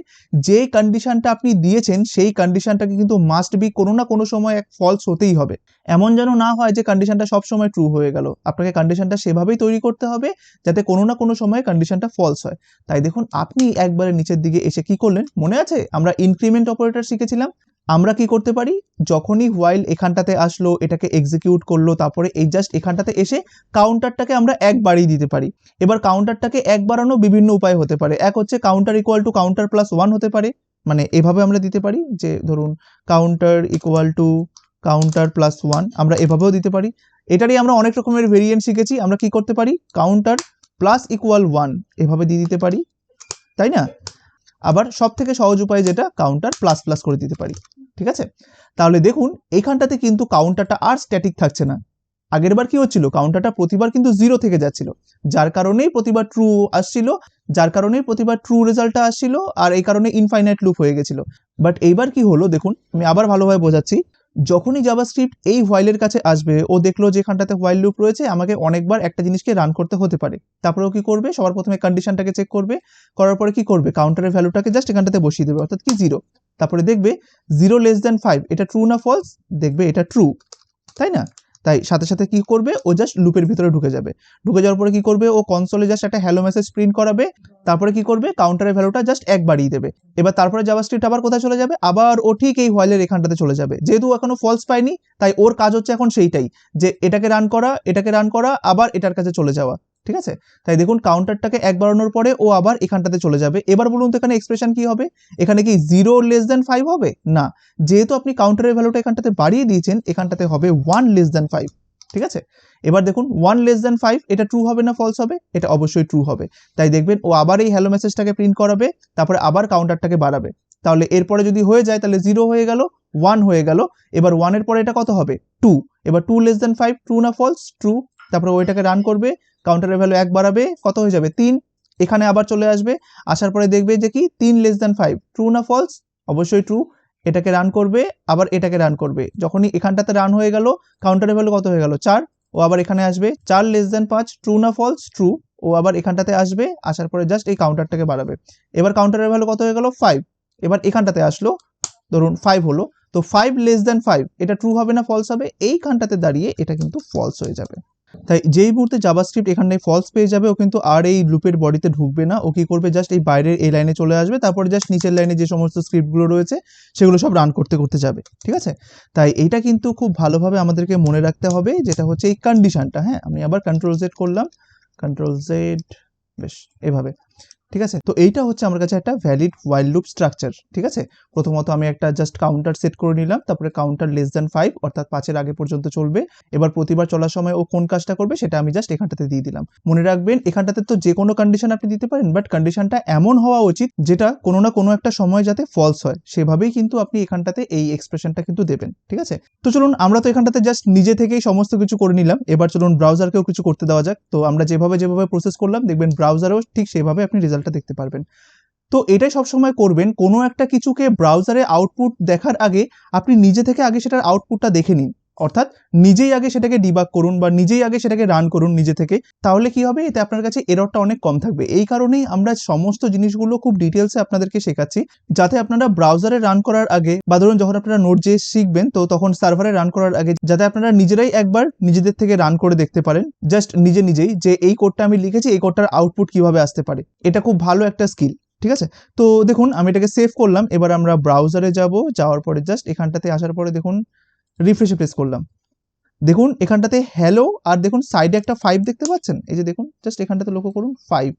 যে কন্ডিশনটা আপনি দিয়েছেন সেই কন্ডিশনটাকে কিন্তু মাস্ট বি কোনো না কোনো সময় এক ফলস হতেই হবে। এমন যেন না হয় যে কন্ডিশনটা সব সময় ট্রু হয়ে গেল। আপনাকে কন্ডিশনটা সেভাবেই তৈরি করতে হবে যাতে কোনো না কোনো সময় কন্ডিশনটা ফলস হয়। তাই দেখুন আপনি একবারে নিচের দিকে এসে কি করলেন? মনে আছে আমরা ইনক্রিমেন্ট অপারেটর শিখেছিলাম? আমরা কি করতে পারি? যখনই হোয়াইল এখানটাতে আসলো, এটাকে এক্সিকিউট করলো, তারপরে এই জাস্ট এখানটাতে এসে কাউন্টারটাকে আমরা 1 বাড়িয়ে দিতে পারি। এবার কাউন্টারটাকে 1 বাড়ানো বিভিন্ন উপায় হতে পারে। এক হচ্ছে counter equal to counter plus 1 হতে পারে। মানে এভাবে আমরা দিতে পারি যে ধরুন counter equal to counter plus 1, আমরা এভাবেও দিতে পারি। এটারই আমরা অনেক রকমের ভেরিয়েন্ট শিখেছি। আমরা কি করতে পারি? কাউন্টার প্লাস ইকুয়াল 1 এভাবে দিয়ে দিতে পারি, তাই না? আবার সব থেকে সহজ উপায় যেটা কাউন্টার প্লাস প্লাস করে দিতে পারি, ঠিক আছে? তাহলে দেখুন এখানটাতে কিন্তু কাউন্টারটা আর স্ট্যাটিক থাকছে না। আগের বার কি হচ্ছিল? কাউন্টারটা প্রতিবার কিন্তু 0 থেকে যাচ্ছিল, যার কারণেই প্রতিবার ট্রু আসছিল, যার কারণেই প্রতিবার ট্রু রেজাল্টটা আসছিল, আর এই কারণে ইনফাইনাইট লুপ হয়ে গেছিল। বাট এইবার কি হলো দেখুন, আমি আবার ভালোভাবে বোঝাচ্ছি। যখনই জাভাস্ক্রিপ্ট এই হোয়াইলের কাছে আসবে, ও দেখলো যে এখানটাতে হোয়াইল লুপ রয়েছে, আমাকে অনেকবার একটা জিনিসকে রান করতে হতে পারে। তারপরে ও কি করবে? সবার প্রথমে কন্ডিশনটাকে চেক করবে, করার পরে কি করবে? কাউন্টারের ভ্যালুটাকে জাস্ট এখানটাতে বসিয়ে দেবে, অর্থাৎ কি 0। তারপরে দেখবে 0 লেস দ্যান 5 এটা ট্রু না ফলস? দেখবে এটা ট্রু, তাই না? তাই সাথে সাথে কি করবে? ও জাস্ট লুপের ভিতরে ঢুকে যাবে। ঢুকে যাওয়ার পরে কি করবে? ও কনসোলে জাস্ট একটা হ্যালো মেসেজ প্রিন্ট করাবে। তারপরে কি করবে? কাউন্টারের ভ্যালুটা জাস্ট 1 বাড়িয়ে দেবে। এবার তারপরে জাভাস্ক্রিপ্ট আবার কোথায় চলে যাবে? আবার ও ঠিক এই হোয়াইলের এখানটাতে চলে যাবে। যেহেতু এখনো ফলস পায়নি, তাই ওর কাজ হচ্ছে এখন সেইটাই, যে এটাকে রান করা, এটাকে রান করা, আবার এটার কাছে চলে যাওয়া, ঠিক আছে? তাই দেখুন কাউন্টারটাকে 1 বাড়ানোর পরে ও আবার এখানটাতে চলে যাবে। এবার বলুন তো এখানে এক্সপ্রেশন কি হবে? এখানে কি 0 লেস দ্যান 5 হবে? না, যেহেতু আপনি কাউন্টারের ভ্যালুটা এখানটাতে বাড়িয়ে দিয়েছেন, এখানটাতে হবে 1 লেস দ্যান 5, ঠিক আছে? এবার দেখুন 1 লেস দ্যান 5 এটা ট্রু হবে না ফলস হবে? এটা অবশ্যই ট্রু হবে। তাই দেখবেন ও আবার এই হ্যালো মেসেজটাকে প্রিন্ট করাবে, তারপরে আবার কাউন্টারটাকে বাড়াবে। তাহলে এরপরে যদি হয়ে যায় তাহলে 0 হয়ে গেল, 1 হয়ে গেল। এবার 1 এর পরে এটা কত হবে? 2। এবার 2 লেস দ্যান 5 ট্রু না ফলস? ট্রু। তারপরে ওইটাকে রান করবে, কাউন্টারের ভ্যালু 1 বাড়াবে, কত হয়ে যাবে? 3। এখানে আবার চলে আসবে, আসার পরে দেখবে যে কি 3 লেস দ্যান 5 ট্রু না ফলস? অবশ্যই ট্রু। এটাকে রান করবে, আবার এটাকে রান করবে। যখনই এখানটাতে রান হয়ে গেল, কাউন্টারের ভ্যালু কত হয়ে গেল? 4। ও আবার এখানে আসবে, 4 লেস দ্যান 5 ট্রু না ফলস? ট্রু। ও আবার এখানটাতে আসবে, আসার পরে জাস্ট এই কাউন্টারটাকে বাড়াবে। এবার কাউন্টারের ভ্যালু কত হয়ে গেল? 5। এবার এখানটাতে আসলো, ধরুন 5 হলো, তো 5 লেস দ্যান 5 এটা ট্রু হবে না ফলস হবে? এইখানটাতে দাঁড়িয়ে এটা কিন্তু ফলস হয়ে যাবে। তাই যেই মুহূর্তে জাভাস্ক্রিপ্ট এখানে ফলস পেয়ে যাবে, ও কিন্তু আর এই লুপের বডিতে ঢুকবে না। ও কি করবে? জাস্ট এই বাইরের এই লাইনে চলে আসবে, তারপরে জাস্ট নিচের লাইনে যে সমস্ত স্ক্রিপ্টগুলো রয়েছে সেগুলো সব রান করতে করতে যাবে, ঠিক আছে? তাই এইটা কিন্তু খুব ভালোভাবে আমাদেরকে মনে রাখতে হবে, যেটা হচ্ছে এই কন্ডিশনটা। হ্যাঁ, আমি আবার কন্ট্রোল জেড করলাম, কন্ট্রোল জেড, বেশ এভাবে, ঠিক আছে? তো এইটা হচ্ছে আমার কাছে একটা ভ্যালিড হোয়াইল লুপ স্ট্রাকচার, ঠিক আছে? প্রথমত আমি একটা জাস্ট কাউন্টার সেট করে নিলাম, তারপরে কাউন্টার লেস দ্যান 5 অর্থাৎ 5 এর আগে পর্যন্ত চলবে। এবার প্রতিবার চলার সময় ও কোন কাজটা করবে সেটা আমি জাস্ট এখানটাতে দিয়ে দিলাম। মনে রাখবেন এখানটাতে তো যে কোনো কন্ডিশন আপনি দিতে পারেন, বাট কন্ডিশনটা এমন হওয়া উচিত যেটা কোনো না কোনো একটা সময় যাতে ফলস হয়, সেভাবেই কিন্তু আপনি এখানটাতে এই এক্সপ্রেশনটা কিন্তু দেবেন, ঠিক আছে? তো চলুন আমরা তো এখানটাতে জাস্ট নিজে থেকেই সমস্ত কিছু করে নিলাম। এবার চলুন ব্রাউজারকেও কিছু করতে দেওয়া যাক। তো আমরা যেভাবে যেভাবে প্রসেস করলাম, দেখবেন ব্রাউজারেও ঠিক সেভাবে আপনি রেজাল্টটা দেখতে পারবেন। তো এটাই সবসময় করবেন, কোনো একটা কিছুকে ব্রাউজারে আউটপুট দেখার আগে আপনি নিজে থেকে আগে সেটার আউটপুটটা দেখে নিন, অর্থাৎ নিজেই আগে সেটাকে ডিবাগ করুন বা নিজেই আগে সেটাকে রান করুন নিজে থেকে। তাহলে কি হবে? এতে আপনার কাছে এররটা অনেক কম থাকবে। এই কারণেই আমরা সমস্ত জিনিসগুলো খুব ডিটেলসে আপনাদেরকে শেখাচ্ছি, যাতে আপনারা ব্রাউজারে রান করার আগে বা ধরুন যখন আপনারা নোড.জেএস শিখবেন, তো তখন সার্ভারে রান করার আগে যাতে আপনারা নিজেরাই একবার নিজেদের থেকে রান করে দেখতে পারেন, জাস্ট নিজেই যে এই কোডটা আমি লিখেছি, এই কোডটার আউটপুট কিভাবে আসতে পারে। এটা খুব ভালো একটা স্কিল, ঠিক আছে? তো দেখুন আমি এটাকে সেভ করলাম। এবার আমরা ব্রাউজারে যাব, যাওয়ার পরে জাস্ট এখানটাতে আসার পরে দেখুন রিফ্রেশে প্রেস করলাম। দেখুন এখানটাতে হ্যালো আর দেখুন সাইডে একটা 5 দেখতে পাচ্ছেন, এই যে দেখুন জাস্ট এখানটাতে লক্ষ্য করুন 5,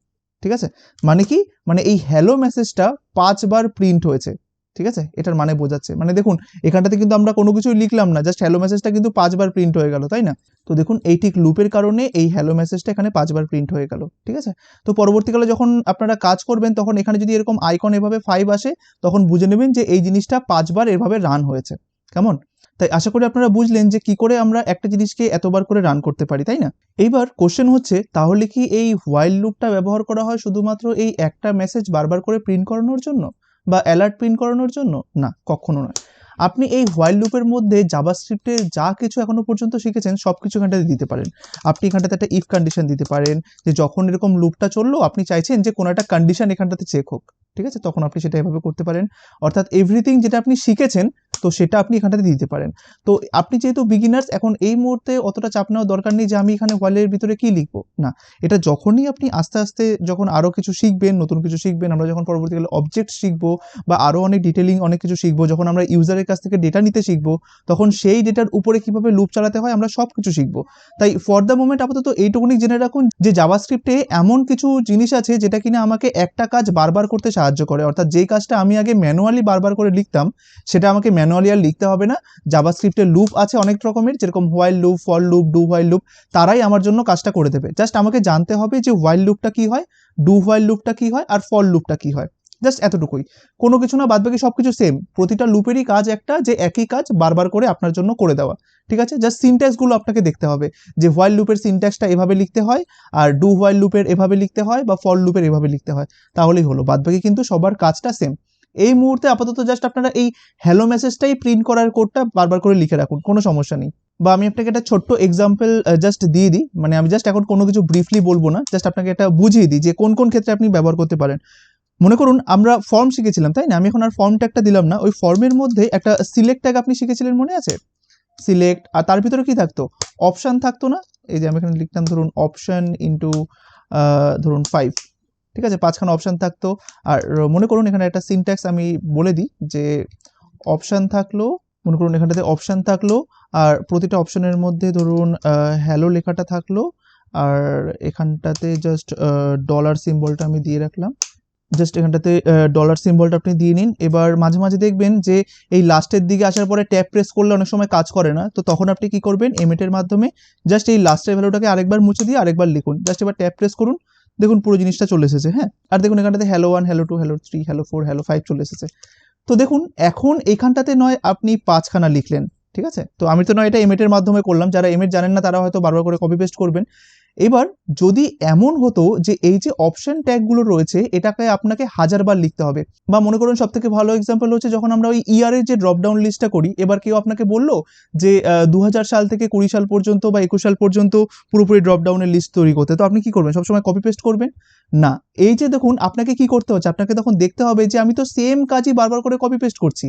ঠিক আছে। মানে কি, মানে এই হ্যালো মেসেজটা 5 বার প্রিন্ট হয়েছে, ঠিক আছে, এটার মানে বোঝাচ্ছে। মানে দেখুন এখানটাতে কিন্তু আমরা কোনো কিছুই লিখলাম না, জাস্ট হ্যালো মেসেজটা কিন্তু 5 বার প্রিন্ট হয়ে গেল, তাই না? তো দেখুন এই ঠিক লুপের কারণে এই হ্যালো মেসেজটা এখানে 5 বার প্রিন্ট হয়ে গেল, ঠিক আছে। তো পরবর্তীকালে যখন আপনারা কাজ করবেন তখন এখানে যদি এরকম আইকন এভাবে 5 আসে তখন বুঝে নেবেন যে এই জিনিসটা 5 বার এভাবে রান হয়েছে, কেমন? তাই আশা করি আপনারা বুঝলেন যে কি করে আমরা একটা জিনিসকে এতবার করে রান করতে পারি, তাই না? এইবার কোশ্চেন হচ্ছে, তাহলে কি এই হোয়াইল লুপটা ব্যবহার করা হয় শুধুমাত্র এই একটা মেসেজ বারবার করে প্রিন্ট করানোর জন্য বা অ্যালার্ট প্রিন্ট করানোর জন্য? না, কখনো নয়। আপনি এই হোয়াইল লুপের মধ্যে জাভাস্ক্রিপ্টে যা কিছু এখনো পর্যন্ত শিখেছেন সবকিছু এখানটাতে দিতে পারেন। আপনি এখানটাতে একটা ইফ কন্ডিশন দিতে পারেন, যে যখন এরকম লুপটা চললো আপনি চাইছেন যে কোনো একটা কন্ডিশন এখানটাতে চেক হোক, ঠিক আছে, তখন আপনি সেটা এভাবে করতে পারেন। অর্থাৎ এভরিথিং যেটা আপনি শিখেছেন তো সেটা আপনি এখানটাতে দিতে পারেন। তো আপনি যেহেতু বিগিনার্স, এখন এই মুহূর্তে অতটা চাপ নেওয়ার দরকার নেই যে আমি এখানে হোয়াইলের ভিতরে কি লিখবো, না। এটা যখনই আপনি আস্তে আস্তে যখন আরো কিছু শিখবেন, নতুন কিছু শিখবেন, আমরা যখন পরবর্তীকালে অবজেক্ট শিখবো বা আরো অনেক ডিটেলিং অনেক কিছু শিখবো, যখন আমরা ইউজারের কাছ থেকে ডেটা নিতে শিখবো, তখন সেই ডেটার উপরে কিভাবে লুপ চালাতে হয় আমরা সব কিছু শিখবো। তাই ফর দ্য মোমেন্ট আপাতত এইটুকুনি জেনে রাখুন যে জাভাস্ক্রিপ্টে এমন কিছু জিনিস আছে যেটা কিনা আমাকে একটা কাজ বারবার করতে সাহায্য করে। অর্থাৎ যেই কাজটা আমি আগে ম্যানুয়ালি বারবার করে লিখতাম সেটা আমাকে ম্যানুয়ালি আর লিখতে হবে না। জাভাস্ক্রিপ্টে লুপ আছে অনেক রকমের, যেরকম while loop, for loop, do while loop, তারাই আমার জন্য কাজটা করে দেবে। জাস্ট আমাকে জানতে হবে যে হোয়াইল লুপটা কি হয়, ডু হোয়াইল লুপটা কি হয় আর ফর লুপটা কি হয়, জাস্ট এতটুকুই, কোনো কিছু না, বাদবাকি সবকিছু সেম। প্রতিটা লুপেরই কাজ একটা, যে একই কাজ বারবার করে আপনার জন্য করে দেওয়া, ঠিক আছে। জাস্ট সিনট্যাক্সগুলো আপনাকে দেখতে হবে যে হোয়াইল লুপের সিনট্যাক্সটা এভাবে লিখতে হয়, আর ডু হোয়াইল লুপের এভাবে লিখতে হয়, বা ফর লুপের এভাবে লিখতে হয়, তাহলেই হলো। বাদবাকি কিন্তু সবার কাজটা সেম। এই মুহূর্তে আপাতত জাস্ট আপনারা এই হ্যালো মেসেজটাই প্রিন্ট করার কোডটা বারবার করে লিখে রাখুন, কোনো সমস্যা নেই। বা আমি আপনাকে একটা ছোট্ট এক্সাম্পল জাস্ট দিয়ে দিই, মানে আমি জাস্ট এখন কোনো কিছু ব্রিফলি বলবো না, জাস্ট আপনাকে এটা বুঝিয়ে দিই যে কোন কোন ক্ষেত্রে আপনি ব্যবহার করতে পারেন। মনে করুন আমরা ফর্ম শিখেছিলাম, তাই না? আমি এখন আর ফর্ম ট্যাগটা দিলাম না, ওই ফর্মের মধ্যে একটা সিলেক্ট ট্যাগ আপনি শিখেছিলেন, মনে আছে? সিলেক্ট, আর তার ভিতরে কি থাকতো, অপশন থাকতো না? এই যে আমি এখানে লিখতাম ধরুন অপশন ইন্টু ধরুন 5, ঠিক আছে, 5খানা অপশন থাকতো। আর মনে করুন এখানে একটা সিনট্যাক্স আমি বলে দিই যে অপশন থাকলো, মনে করুন এখানটাতে অপশন থাকলো, আর প্রতিটা অপশনের মধ্যে ধরুন হ্যালো লেখাটা থাকলো, আর এখানটাতে জাস্ট ডলার সিম্বলটা আমি দিয়ে রাখলাম। জাস্ট এখানটাতে ডলার সিম্বলটা আপনি দিয়ে নিন। এবার মাঝে মাঝে দেখবেন যে এই লাস্টের দিকে আসার পরে ট্যাব প্রেস করলে অনেক সময় কাজ করে না, তো তখন আপনি কি করবেন, এমিটের মাধ্যমে জাস্ট এই লাস্টের ভ্যালুটাকে আরেকবার মুছে দিয়ে আরেকবার লিখুন, জাস্ট এবার ট্যাব প্রেস করুন, দেখুন পুরো জিনিসটা চলে এসেছে। হ্যাঁ, আর দেখুন এখানটাতে hello 1, hello 2, hello 3, hello 4, hello 5 চলে এসেছে। তো দেখুন এখন এখানটাতে নয় আপনি 5খানা লিখলেন, ঠিক আছে, তো আমি তো নয় এটা এমিটের মাধ্যমে করলাম, যারা এমিট জানেন না তারা হয়তো বারবার করে কপি পেস্ট করবেন। এবার যদি এমন হতো যে এই যে অপশন ট্যাগগুলো রয়েছে এটাকে আপনাকে 1000বার লিখতে হবে, বা মনে করুন সব থেকে ভালো এক্সাম্পল হচ্ছে যখন আমরা ওই ইয়ারের যে ড্রপ ডাউন লিস্টটা করি, এবার কেউ আপনাকে বললো যে 2000 সাল থেকে 20 সাল পর্যন্ত বা 21 সাল পর্যন্ত পুরোপুরি ড্রপ ডাউনের লিস্ট তৈরি করতে, তো আপনি কি করবেন, সবসময় কপি পেস্ট করবেন না। এই যে দেখুন আপনাকে কি করতে হচ্ছে, আপনাকে তখন দেখতে হবে যে আমি তো সেম কাজই বারবার করে কপি পেস্ট করছি।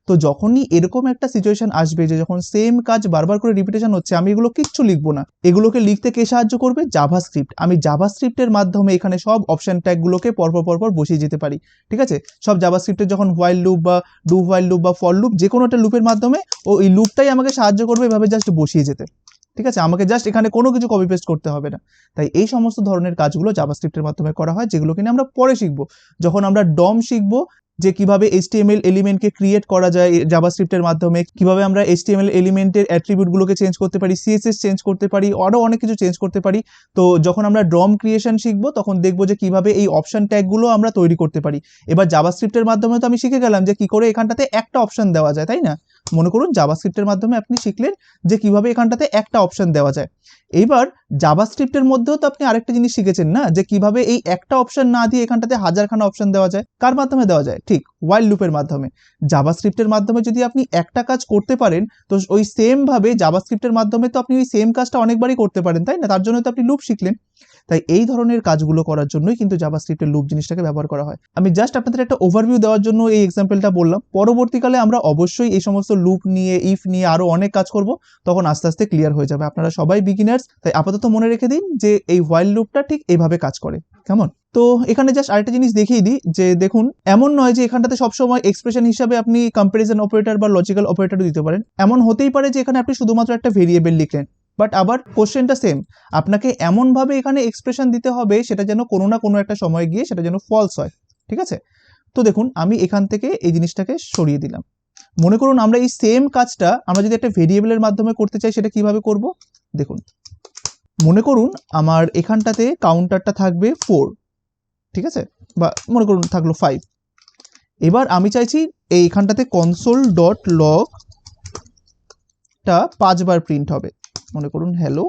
তো যখনই এরকম একটা সিচুয়েশন আসবে যে যখন সেম কাজ বারবার করে রিপিটেশন হচ্ছে, আমি এগুলো কিচ্ছু লিখবো না, এগুলোকে লিখতে কে সাহায্য করবে, জাভাস্ক্রিপ্ট। আমি জাভাস্ক্রিপ্টের মাধ্যমে এখানে সব অপশন ট্যাগগুলোকে পরপর পরপর বসিয়ে যেতে পারি, ঠিক আছে। সব জাভাস্ক্রিপ্টের যখন হোয়াইল লুপ বা ডু হোয়াইল লুপ বা ফর লুপ, যে কোনো একটা লুপের মাধ্যমে ওই লুপটাই আমাকে সাহায্য করবে এভাবে জাস্ট বসিয়ে যেতে, ঠিক আছে, আমাকে জাস্ট এখানে কোনো কিছু কপি পেস্ট করতে হবে না। তাই এই সমস্ত ধরনের কাজগুলো জাভাস্ক্রিপ্টের মাধ্যমে করা হয়, যেগুলো কিনা আমরা পরে শিখবো যখন আমরা ডম শিখবো, যে কিভাবে HTML এলিমেন্টকে ক্রিয়েট করা যায় জাভাস্ক্রিপ্টের মাধ্যমে, কিভাবে আমরা HTML এলিমেন্টের অ্যাট্রিবিউটগুলোকে চেঞ্জ করতে পারি, CSS চেঞ্জ করতে পারি, আরও অনেক কিছু চেঞ্জ করতে পারি। তো যখন আমরা ডম ক্রিয়েশন শিখবো তখন দেখবো যে কিভাবে এই অপশন ট্যাগগুলো আমরা তৈরি করতে পারি। এবার জাভাস্ক্রিপ্টের মাধ্যমে তো আমি শিখে গেলাম যে কি করে এখানটাতে একটা অপশন দেওয়া যায়, তাই না? মনে করুন জাভাস্ক্রিপ্টের মাধ্যমে আপনি শিখলেন যে কিভাবে এখানটাতে একটা অপশন দেওয়া যায়। এইবার জাভাস্ক্রিপ্টের মধ্যেও তো আপনি আরেকটা জিনিস শিখেছেন না, যে কিভাবে এই একটা অপশন না দিয়ে এখানটাতে 1000খানা অপশন দেওয়া যায়। কার মাধ্যমে দেওয়া যায়, ঠিক হোয়াইল লুপের মাধ্যমে। জাভাস্ক্রিপ্টের মাধ্যমে যদি আপনি একটা কাজ করতে পারেন, তো ওই সেম ভাবে জাভাস্ক্রিপ্টের মাধ্যমে তো আপনি ওই সেম কাজটা অনেকবারই করতে পারেন, তাই না? তার জন্য তো আপনি লুপ শিখলেন। তাই এই ধরনের কাজগুলো করার জন্যই কিন্তু জাভাস্ক্রিপ্টের লুপ জিনিসটাকে ব্যবহার করা হয়। আমি জাস্ট আপনাদের একটা ওভারভিউ দেওয়ার জন্য এই এক্সাম্পলটা বললাম। পরবর্তীকালে আমরা অবশ্যই এই সমস্ত লুপ নিয়ে, ইফ নিয়ে আরো অনেক কাজ করব, তখন আস্তে আস্তে ক্লিয়ার হয়ে যাবে। আপনারা সবাই বিগিনার্স, তাই আপাতত মনে রেখে দিন যে এই হোয়াইল লুপটা ঠিক এইভাবে কাজ করে। কেমন? তো এখানে জাস্ট আরেকটা জিনিস দেখিয়ে দিই যে দেখুন, এমন নয় যে এখানটাতে সবসময় এক্সপ্রেশন হিসাবে আপনি কম্পারিজন অপারেটর বা লজিক্যাল অপারেটর দিতে পারেন। এমন হতেই পারে যে এখানে আপনি শুধুমাত্র একটা ভেরিয়েবল লিখলেন, বাট আবার কোশ্চেনটা সেম, আপনাকে এমনভাবে এখানে এক্সপ্রেশন দিতে হবে সেটা যেন কোনো না কোনো একটা সময় গিয়ে সেটা যেন ফলস হয়। ঠিক আছে? তো দেখুন, আমি এখান থেকে এই জিনিসটাকে সরিয়ে দিলাম। মনে করুন আমরা এই সেম কাজটা আমরা যদি একটা ভেরিয়েবলের মাধ্যমে করতে চাই, সেটা কিভাবে করব দেখুন। মনে করুন আমার এখানটাতে কাউন্টারটা থাকবে 4, ঠিক আছে, বা মনে করুন থাকলো 5। এবার আমি চাইছি এইখানটাতে console.log-টা 5 বার প্রিন্ট হবে। মনে করুন হ্যালো,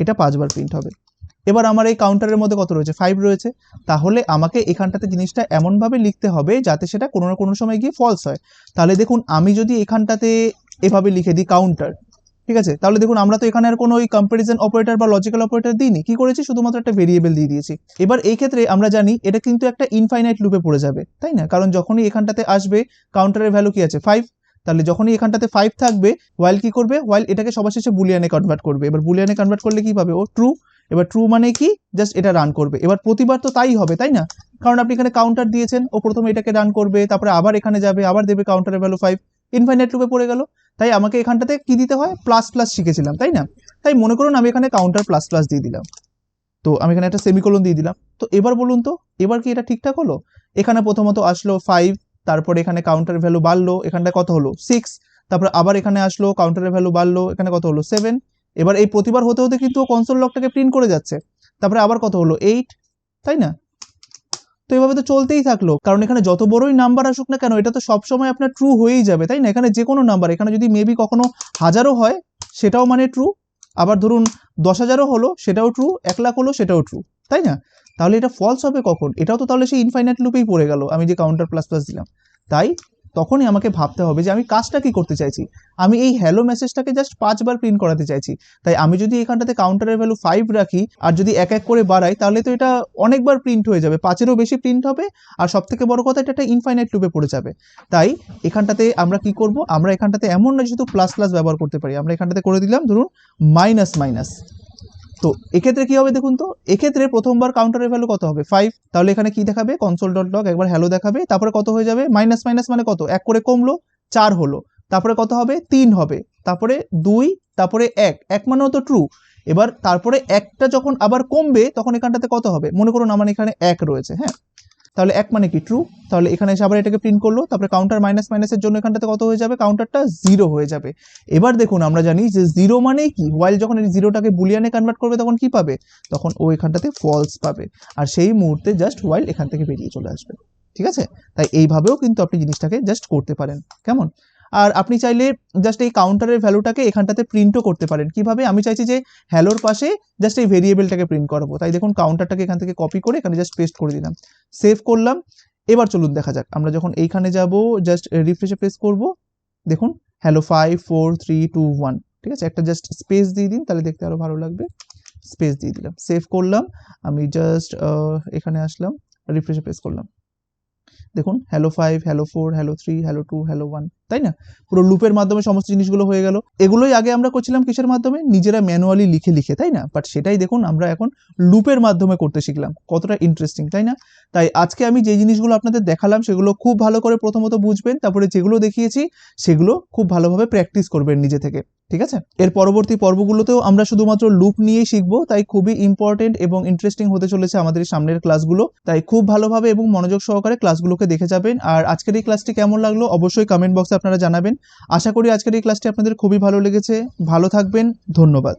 এটা 5 বার প্রিন্ট হবে। এবার আমার এই কাউন্টারের মধ্যে কত রয়েছে? 5 রয়েছে। তাহলে আমাকে এখানটাতে জিনিসটা এমনভাবে লিখতে হবে যাতে সেটা কোনো না কোনো সময় গিয়ে ফলস হয়। তাহলে দেখুন, আমি যদি এখানটাতে এভাবে লিখে দিই কাউন্টার, ঠিক আছে, তাহলে দেখুন আমরা তো এখানে আর কোনো ওই কম্পারিজন অপারেটর বা লজিক্যাল অপারেটর দিইনি। কি করেছি? শুধুমাত্র একটা ভেরিয়েবল দিয়ে দিয়েছি। এবার এই ক্ষেত্রে আমরা জানি এটা কিন্তু একটা ইনফাইনাইট লুপে পড়ে যাবে, তাই না? কারণ যখনই এখানটাতে আসবে কাউন্টারের ভ্যালু কি আছে? 5। তাহলে যখনই এখানটাতে 5 থাকবে, হোয়াইল কি করবে? হোয়াইল এটাকে সবার শেষে বুলিয়ানে কনভার্ট করবে। এবার বুলিয়ানে কনভার্ট করলে কি পাবে? ও ট্রু। এবার ট্রু মানে কি? জাস্ট এটা রান করবে। এবার প্রতিবার তো তাই হবে, তাই না? কারণ আপনি এখানে কাউন্টার দিয়েছেন, ও প্রথমে এটাকে রান করবে, তারপরে আবার এখানে যাবে, আবার দেবে কাউন্টারের ভ্যালু 5, ইনফাইনাইট লুপে পড়ে গেল। তাই আমাকে এখানটাতে কি দিতে হয়? প্লাস প্লাস শিখেছিলাম, তাই না? তাই মনে করুন আমি এখানে কাউন্টার প্লাস প্লাস দিয়ে দিলাম, তো আমি এখানে একটা সেমিকোলন দিয়ে দিলাম। তো এবার বলুন তো, এবার কি এটা ঠিকঠাক হলো? এখানে প্রথমত আসলো 5, তারপরে এখানে কাউন্টারের ভ্যালু বাড়লো, এখানটায় কত হলো? 6, তারপর আবার এখানে আসলো, কাউন্টারের ভ্যালু বাড়লো, এখানে কত হলো? 7। এবার এই প্রতিবার হতে হতে কিন্তু কনসোল লগটাকে প্রিন্ট করে যাচ্ছে। তারপরে আবার কত হলো? 8, তাই না? তো এভাবে তো চলতেই থাকলো, কারণ এখানে যত বড়ই নাম্বার আসুক না কেন, এটা তো সবসময় আপনার ট্রু হয়েই যাবে, তাই না? এখানে যে কোনো নাম্বার, এখানে যদি মেবি কখনো 1000ও হয় সেটাও মানে ট্রু, আবার ধরুন 10,000ও হলো সেটাও ট্রু, 1 লাখ হলো সেটাও ট্রু, তাই না? তাহলে এটা ফলস হবে কখন? এটাও তো তাহলে সেই ইনফাইনাইট লুপেই পড়ে গেল, আমি যে কাউন্টার প্লাস প্লাস দিলাম। তাই তখনই আমাকে ভাবতে হবে যে আমি কাজটা কি করতে চাইছি। আমি এই হ্যালো মেসেজটাকে জাস্ট 5 বার প্রিন্ট করাতে চাইছি। তাই আমি যদি এখানটাতে কাউন্টারের ভ্যালু 5 রাখি আর যদি এক এক করে বাড়াই, তাহলে তো এটা অনেকবার প্রিন্ট হয়ে যাবে, 5-এরও বেশি প্রিন্ট হবে। আর সব থেকে বড় কথা, এটা একটা ইনফাইনাইট লুপে পড়ে যাবে। তাই এখানটাতে আমরা কি করব? আমরা এখানটাতে এমন না যেহেতু প্লাস প্লাস ব্যবহার করতে পারি, আমরা এখানটাতে করে দিলাম ধরুন মাইনাস মাইনাস। তো এক্ষেত্রে কি হবে দেখুন তো, এক্ষেত্রে প্রথমবার কাউন্টারের ভ্যালু কত হবে? 5। তাহলে এখানে কি দেখাবে? console.log একবার হ্যালো দেখাবে, তারপরে কত হয়ে যাবে? মাইনাস মাইনাস মানে কত? এক করে কমলো, 4 হলো, তারপরে কত হবে? 3 হবে, তারপরে 2, তারপরে 1, 1 মানেও তো ট্রু। এবার তারপরে একটা যখন আবার কমবে তখন এখানটাতে কত হবে? মনে করুন আমার এখানে 1 রয়েছে, হ্যাঁ, তাহলে 1 মানে কি? ট্রু। তাহলে এখানে এসে আবার এটাকে প্রিন্ট করলো, তারপরে কাউন্টার মাইনাস মাইনাসের জন্য এখানটাতে কত হয়ে যাবে? কাউন্টারটা 0 হয়ে যাবে। এবার দেখুন আমরা জানি যে 0 মানেই কি? হোয়াইল যখন এই 0টাকে বুলিয়ানে কনভার্ট করবে তখন কি পাবে? তখন ও এখানটাতে ফলস পাবে, আর সেই মুহূর্তে জাস্ট হোয়াইল এখান থেকে বেরিয়ে চলে আসবে। ঠিক আছে? তাই এইভাবেও কিন্তু আপনি জিনিসটাকে জাস্ট করতে পারেন। কেমন? আর আপনি চাইলে জাস্ট এই কাউন্টারের ভ্যালুটাকে এখানটাতে প্রিন্টও করতে পারেন। কিভাবে? আমি চাইছি যে হ্যালোর পাশে জাস্ট এই ভেরিয়েবলটাকে প্রিন্ট করাবো। তাই দেখুন কাউন্টারটাকে এখান থেকে কপি করে এখানে জাস্ট পেস্ট করে দিলাম, সেভ করলাম। এবার চলুন দেখা যাক, আমরা যখন এইখানে যাব জাস্ট রিফ্রেশে প্রেস করব, দেখুন হ্যালো 5 4 3 2 1, ঠিক আছে? একটা জাস্ট স্পেস দিয়ে দিন, তাহলে দেখতে আরো ভালো লাগবে। স্পেস দিয়ে দিলাম, সেভ করলাম। আমি জাস্ট এখানে আসলাম, রিফ্রেশে প্রেস করলাম, দেখুন hello 5 hello 4 hello 3 hello 2 hello 1, তাই না? পুরো লুপের মাধ্যমে সমস্ত জিনিসগুলো হয়ে গেল। এগুলোই আগে আমরা করছিলাম কিসের মাধ্যমে? নিজেরা ম্যানুয়ালি লিখে লিখে, তাই না? বাট সেটাই দেখুন আমরা এখন লুপের মাধ্যমে করতে শিখলাম। কতটা ইন্টারেস্টিং, তাই না? তাই আজকে আমি যে জিনিসগুলো আপনাদের দেখালাম সেগুলো খুব ভালো করে প্রথমত বুঝবেন, তারপরে যেগুলো দেখিয়েছি সেগুলো খুব ভালোভাবে প্র্যাকটিস করবেন নিজে থেকে। ঠিক আছে? এর পরবর্তী পর্বগুলোতেও আমরা শুধুমাত্র লুপ নিয়েই শিখবো, তাই খুবই ইম্পর্টেন্ট এবং ইন্টারেস্টিং হতে চলেছে আমাদের সামনের ক্লাসগুলো। তাই খুব ভালোভাবে এবং মনোযোগ সহকারে ক্লাসগুলোকে দেখে যাবেন। আর আজকের এই ক্লাসটি কেমন লাগলো অবশ্যই কমেন্ট বক্সে আপনারা জানাবেন। আশা করি আজকের এই ক্লাসটি আপনাদের খুবই ভালো লেগেছে। ভালো থাকবেন, ধন্যবাদ।